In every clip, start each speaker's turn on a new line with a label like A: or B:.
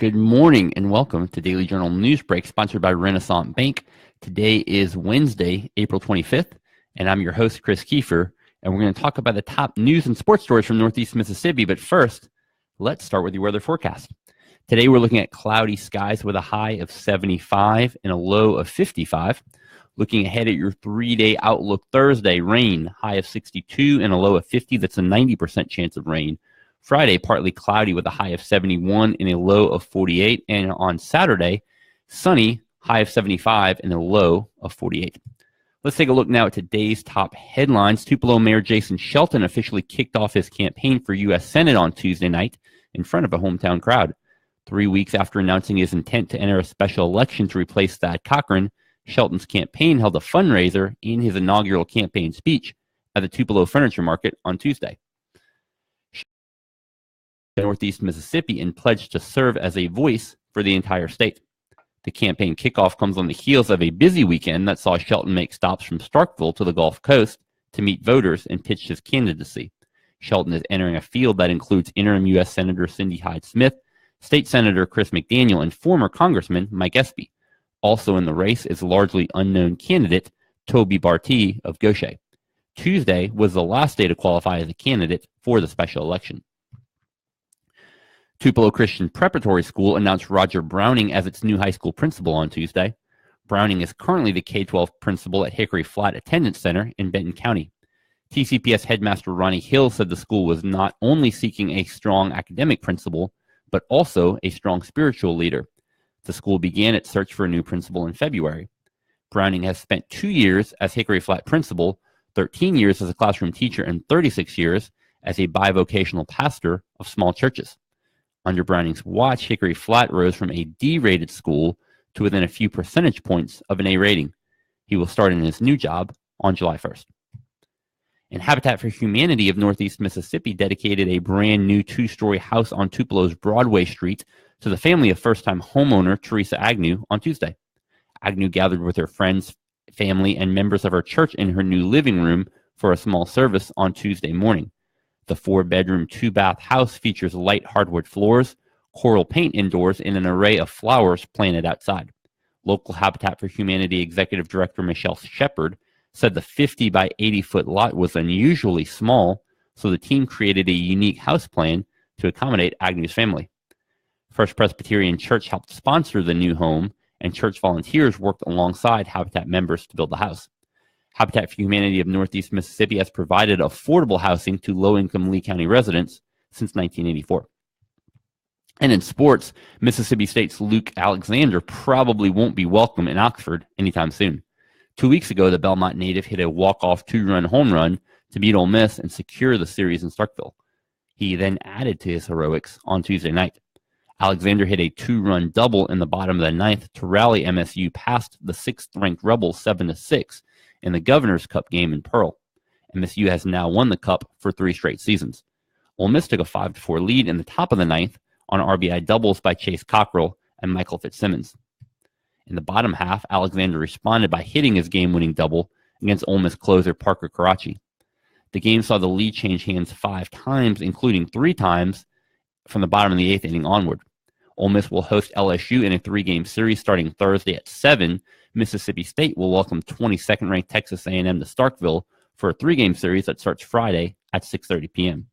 A: Good morning and welcome to Daily Journal Newsbreak, sponsored by Renaissance Bank. Today is Wednesday, April 25th, and I'm your host, Chris Kiefer, and we're going to talk about the top news and sports stories from Northeast Mississippi. But first, let's start with your weather forecast. Today, we're looking at cloudy skies with a high of 75 and a low of 55. Looking ahead at your 3-day outlook Thursday, rain, high of 62 and a low of 50. That's a 90% chance of rain. Friday, partly cloudy with a high of 71 and a low of 48. And on Saturday, sunny, high of 75 and a low of 48. Let's take a look now at today's top headlines. Tupelo Mayor Jason Shelton officially kicked off his campaign for U.S. Senate on Tuesday night in front of a hometown crowd. 3 weeks after announcing his intent to enter a special election to replace Thad Cochran, Shelton's campaign held a fundraiser in his inaugural campaign speech at the Tupelo Furniture Market on Tuesday. Northeast Mississippi and pledged to serve as a voice for the entire state. The campaign kickoff comes on the heels of a busy weekend that saw Shelton make stops from Starkville to the Gulf Coast to meet voters and pitch his candidacy. Shelton is entering a field that includes interim U.S. Senator Cindy Hyde-Smith, State Senator Chris McDaniel, and former Congressman Mike Espy. Also in the race is largely unknown candidate Toby Bartee of Gaucher. Tuesday was the last day to qualify as a candidate for the special election. Tupelo Christian Preparatory School announced Roger Browning as its new high school principal on Tuesday. Browning is currently the K-12 principal at Hickory Flat Attendance Center in Benton County. TCPS headmaster Ronnie Hill said the school was not only seeking a strong academic principal, but also a strong spiritual leader. The school began its search for a new principal in February. Browning has spent 2 years as Hickory Flat principal, 13 years as a classroom teacher, and 36 years as a bivocational pastor of small churches. Under Browning's watch, Hickory Flat rose from a D-rated school to within a few percentage points of an A rating. He will start in his new job on July 1st. And Habitat for Humanity of Northeast Mississippi dedicated a brand new 2-story house on Tupelo's Broadway Street to the family of first-time homeowner Teresa Agnew on Tuesday. Agnew gathered with her friends, family, and members of her church in her new living room for a small service on Tuesday morning. The 4-bedroom, 2-bath house features light hardwood floors, coral paint indoors, and an array of flowers planted outside. Local Habitat for Humanity Executive Director Michelle Shepard said the 50 by 80-foot lot was unusually small, so the team created a unique house plan to accommodate Agnew's family. First Presbyterian Church helped sponsor the new home, and church volunteers worked alongside Habitat members to build the house. Habitat for Humanity of Northeast Mississippi has provided affordable housing to low-income Lee County residents since 1984. And in sports, Mississippi State's Luke Alexander probably won't be welcome in Oxford anytime soon. 2 weeks ago, the Belmont native hit a walk-off 2-run home run to beat Ole Miss and secure the series in Starkville. He then added to his heroics on Tuesday night. Alexander hit a 2-run double in the bottom of the ninth to rally MSU past the 6th-ranked Rebels 7-6 in the Governor's Cup game in Pearl. MSU has now won the Cup for 3 straight seasons. Ole Miss took a 5-4 lead in the top of the ninth on RBI doubles by Chase Cockrell and Michael Fitzsimmons. In the bottom half, Alexander responded by hitting his game-winning double against Ole Miss closer Parker Karachi. The game saw the lead change hands 5 times, including 3 times from the bottom of the 8th inning onward. Ole Miss will host LSU in a 3-game series starting Thursday at 7. Mississippi State will welcome 22nd-ranked Texas A&M to Starkville for a 3-game series that starts Friday at 6:30 p.m.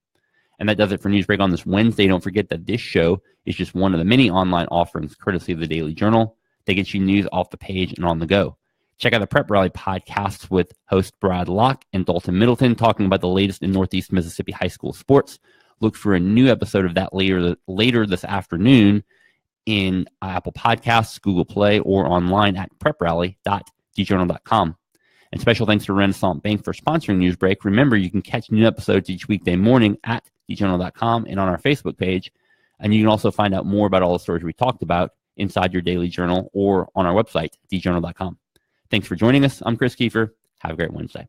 A: And that does it for Newsbreak on this Wednesday. Don't forget that this show is just one of the many online offerings courtesy of the Daily Journal that gets you news off the page and on the go. Check out the Prep Rally podcasts with host Brad Locke and Dalton Middleton talking about the latest in Northeast Mississippi high school sports. Look for a new episode of that later this afternoon in Apple Podcasts, Google Play, or online at preprally.djournal.com. And special thanks to Renaissance Bank for sponsoring Newsbreak. Remember, you can catch new episodes each weekday morning at djournal.com and on our Facebook page. And you can also find out more about all the stories we talked about inside your daily journal or on our website, djournal.com. Thanks for joining us. I'm Chris Kiefer. Have a great Wednesday.